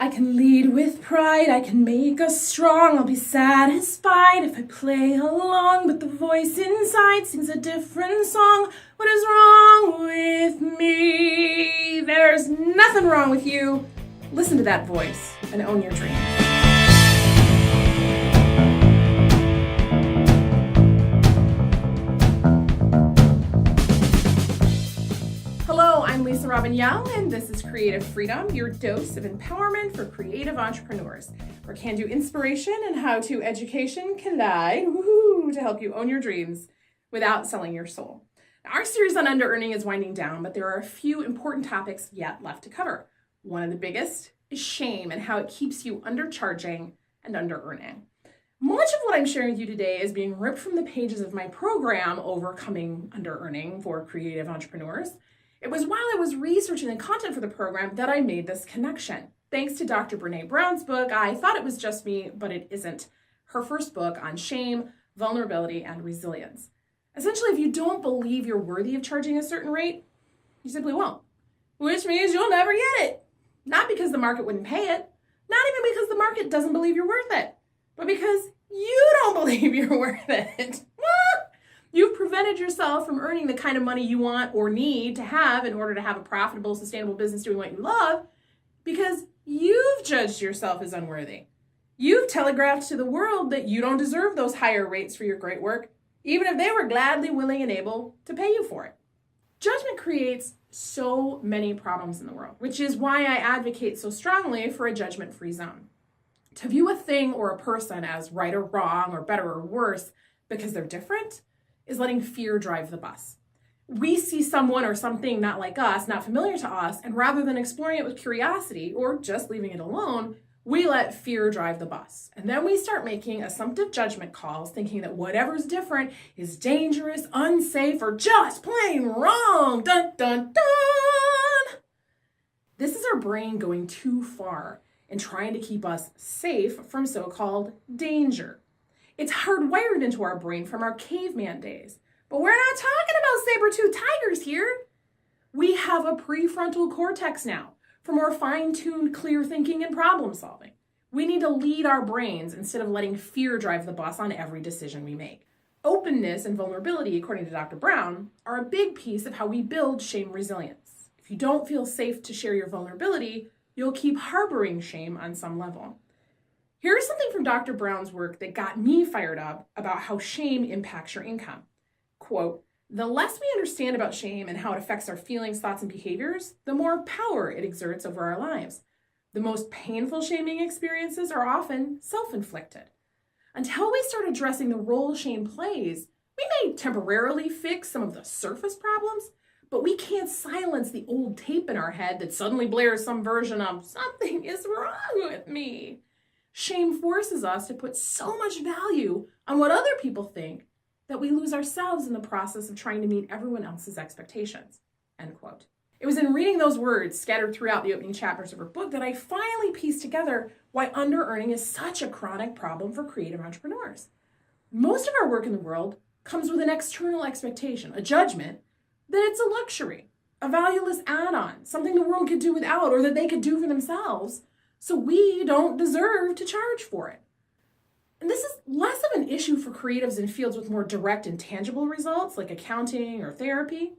I can lead with pride, I can make us strong, I'll be satisfied if I play along, but the voice inside sings a different song. What is wrong with me? There's nothing wrong with you. Listen to that voice and own your dreams. I'm Lisa Robbin Young, and this is Creative Freedom, your dose of empowerment for creative entrepreneurs, where can-do inspiration and how-to education collide to help you own your dreams without selling your soul. Now, our series on under-earning is winding down, but there are a few important topics yet left to cover. One of the biggest is shame and how it keeps you undercharging and under-earning. Much of what I'm sharing with you today is being ripped from the pages of my program, Overcoming Under-Earning for Creative Entrepreneurs. It was while I was researching the content for the program that I made this connection. Thanks to Dr. Brene Brown's book, I thought it was just me, but it isn't. Her first book on shame, vulnerability, and resilience. Essentially, if you don't believe you're worthy of charging a certain rate, you simply won't, which means you'll never get it. Not because the market wouldn't pay it, not even because the market doesn't believe you're worth it, but because you don't believe you're worth it. You've prevented yourself from earning the kind of money you want or need to have in order to have a profitable, sustainable business doing what you love because you've judged yourself as unworthy. You've telegraphed to the world that you don't deserve those higher rates for your great work, even if they were gladly willing and able to pay you for it. Judgment creates so many problems in the world, which is why I advocate so strongly for a judgment-free zone. To view a thing or a person as right or wrong or better or worse because they're different is letting fear drive the bus. We see someone or something not like us, not familiar to us, and rather than exploring it with curiosity or just leaving it alone, we let fear drive the bus. And then we start making assumptive judgment calls, thinking that whatever's different is dangerous, unsafe, or just plain wrong. Dun, dun, dun! This is our brain going too far and trying to keep us safe from so-called danger. It's hardwired into our brain from our caveman days. But we're not talking about saber-toothed tigers here. We have a prefrontal cortex now for more fine-tuned, clear thinking and problem solving. We need to lead our brains instead of letting fear drive the bus on every decision we make. Openness and vulnerability, according to Dr. Brown, are a big piece of how we build shame resilience. If you don't feel safe to share your vulnerability, you'll keep harboring shame on some level. Here's something from Dr. Brown's work that got me fired up about how shame impacts your income. Quote, "The less we understand about shame and how it affects our feelings, thoughts, and behaviors, the more power it exerts over our lives. The most painful shaming experiences are often self-inflicted. Until we start addressing the role shame plays, we may temporarily fix some of the surface problems, but we can't silence the old tape in our head that suddenly blares some version of something is wrong with me. Shame forces us to put so much value on what other people think that we lose ourselves in the process of trying to meet everyone else's expectations." End quote. It was in reading those words scattered throughout the opening chapters of her book that I finally pieced together why under-earning is such a chronic problem for creative entrepreneurs. Most of our work in the world comes with an external expectation, a judgment that it's a luxury, a valueless add-on, something the world could do without or that they could do for themselves. So we don't deserve to charge for it. And this is less of an issue for creatives in fields with more direct and tangible results like accounting or therapy.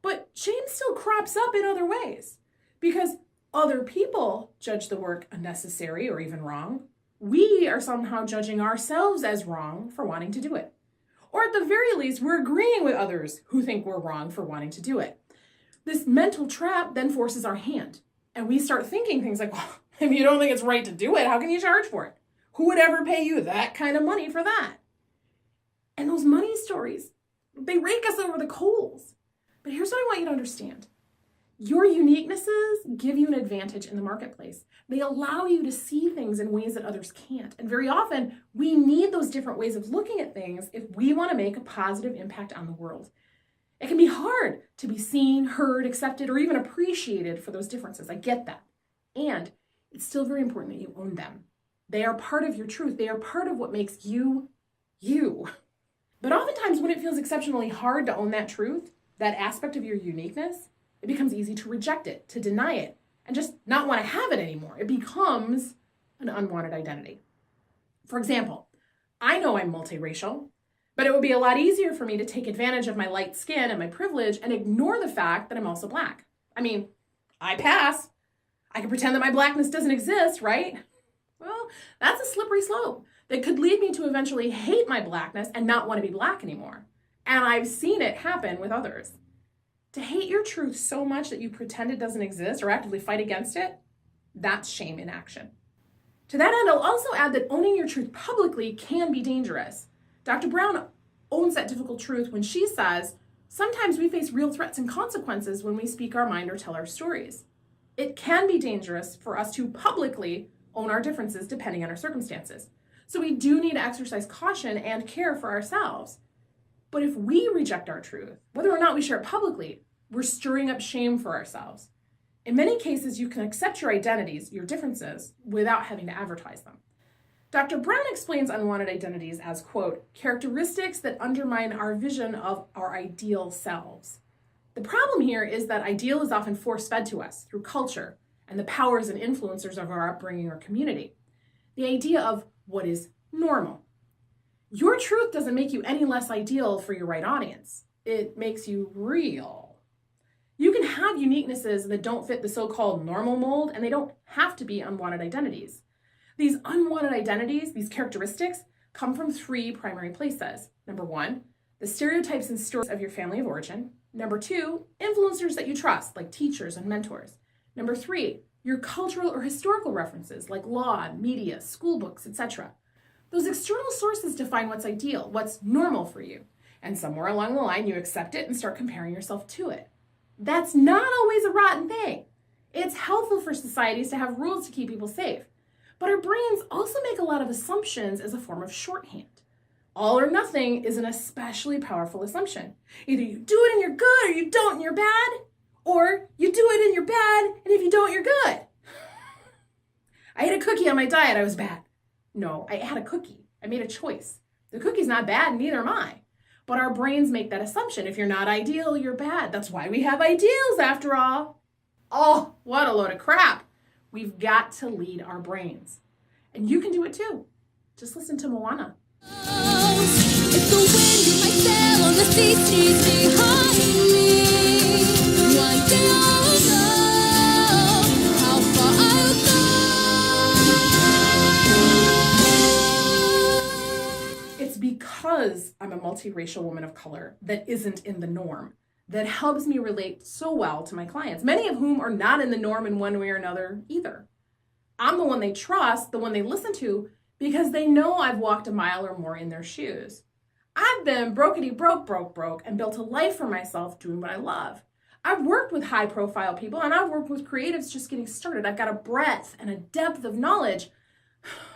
But shame still crops up in other ways. Because other people judge the work unnecessary or even wrong, we are somehow judging ourselves as wrong for wanting to do it. Or at the very least, we're agreeing with others who think we're wrong for wanting to do it. This mental trap then forces our hand. And we start thinking things like, well, if you don't think it's right to do it, how can you charge for it? Who would ever pay you that kind of money for that? And those money stories, they rake us over the coals. But here's what I want you to understand. Your uniquenesses give you an advantage in the marketplace. They allow you to see things in ways that others can't. And very often, we need those different ways of looking at things if we want to make a positive impact on the world. It can be hard to be seen, heard, accepted, or even appreciated for those differences. I get that. And it's still very important that you own them. They are part of your truth. They are part of what makes you, you. But oftentimes when it feels exceptionally hard to own that truth, that aspect of your uniqueness, it becomes easy to reject it, to deny it, and just not want to have it anymore. It becomes an unwanted identity. For example, I know I'm multiracial, but it would be a lot easier for me to take advantage of my light skin and my privilege and ignore the fact that I'm also Black. I mean, I pass. I can pretend that my Blackness doesn't exist, right? Well, that's a slippery slope that could lead me to eventually hate my Blackness and not want to be Black anymore. And I've seen it happen with others. To hate your truth so much that you pretend it doesn't exist or actively fight against it, that's shame in action. To that end, I'll also add that owning your truth publicly can be dangerous. Dr. Brown owns that difficult truth when she says, sometimes we face real threats and consequences when we speak our mind or tell our stories. It can be dangerous for us to publicly own our differences depending on our circumstances. So we do need to exercise caution and care for ourselves. But if we reject our truth, whether or not we share it publicly, we're stirring up shame for ourselves. In many cases, you can accept your identities, your differences, without having to advertise them. Dr. Brown explains unwanted identities as, quote, characteristics that undermine our vision of our ideal selves. The problem here is that ideal is often force-fed to us through culture and the powers and influencers of our upbringing or community. The idea of what is normal. Your truth doesn't make you any less ideal for your right audience. It makes you real. You can have uniquenesses that don't fit the so-called normal mold, and they don't have to be unwanted identities. These unwanted identities, these characteristics, come from three primary places. Number one, the stereotypes and stories of your family of origin. Number two, influencers that you trust, like teachers and mentors. Number three, your cultural or historical references, like law, media, school books, etc. Those external sources define what's ideal, what's normal for you. And somewhere along the line, you accept it and start comparing yourself to it. That's not always a rotten thing. It's helpful for societies to have rules to keep people safe. But our brains also make a lot of assumptions as a form of shorthand. All or nothing is an especially powerful assumption. Either you do it and you're good, or you don't and you're bad, or you do it and you're bad, and if you don't, you're good. I ate a cookie on my diet, I was bad. No, I had a cookie. I made a choice. The cookie's not bad, and neither am I. But our brains make that assumption. If you're not ideal, you're bad. That's why we have ideals, after all. Oh, what a load of crap. We've got to lead our brains. And you can do it too. Just listen to Moana. If the wind you might sail on the sea seas behind me, one day I'll know how far I'll go. It's because I'm a multiracial woman of color that isn't in the norm that helps me relate so well to my clients, many of whom are not in the norm in one way or another either. I'm the one they trust, the one they listen to, because they know I've walked a mile or more in their shoes. I've been brokety broke, and built a life for myself doing what I love. I've worked with high profile people, and I've worked with creatives just getting started. I've got a breadth and a depth of knowledge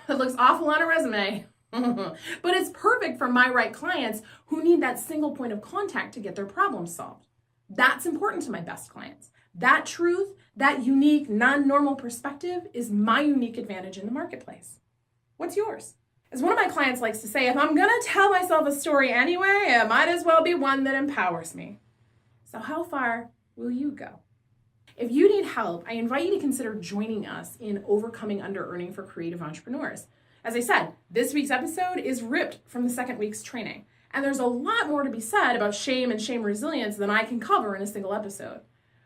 that looks awful on a resume, but it's perfect for my right clients who need that single point of contact to get their problems solved. That's important to my best clients. That truth, that unique, non-normal perspective is my unique advantage in the marketplace. What's yours? As one of my clients likes to say, if I'm gonna tell myself a story anyway, it might as well be one that empowers me. So how far will you go? If you need help, I invite you to consider joining us in Overcoming Under-Earning for Creative Entrepreneurs. As I said, this week's episode is ripped from the second week's training, and there's a lot more to be said about shame and shame resilience than I can cover in a single episode.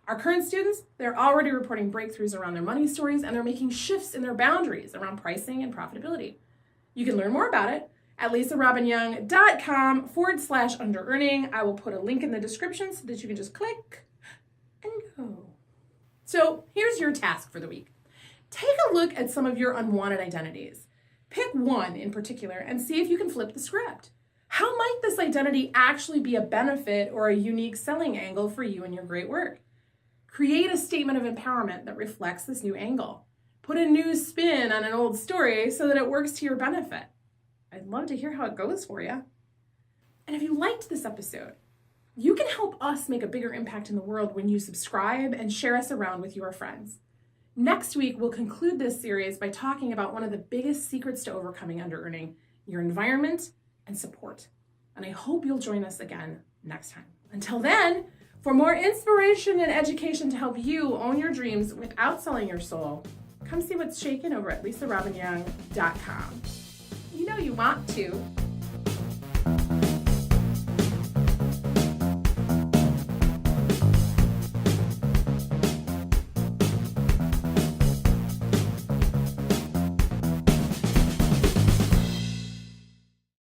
Our current students, they're already reporting breakthroughs around their money stories, and they're making shifts in their boundaries around pricing and profitability. You can learn more about it at lisarobinyoung.com/under-earning. I will put a link in the description so that you can just click and go. So here's your task for the week. Take a look at some of your unwanted identities. Pick one in particular and see if you can flip the script. How might this identity actually be a benefit or a unique selling angle for you and your great work? Create a statement of empowerment that reflects this new angle. Put a new spin on an old story so that it works to your benefit. I'd love to hear how it goes for you. And if you liked this episode, you can help us make a bigger impact in the world when you subscribe and share us around with your friends. Next week, we'll conclude this series by talking about one of the biggest secrets to overcoming under-earning, your environment and support. And I hope you'll join us again next time. Until then, For more inspiration and education to help you own your dreams without selling your soul, come see what's shaking over at LisaRobbinYoung.com. You know you want to.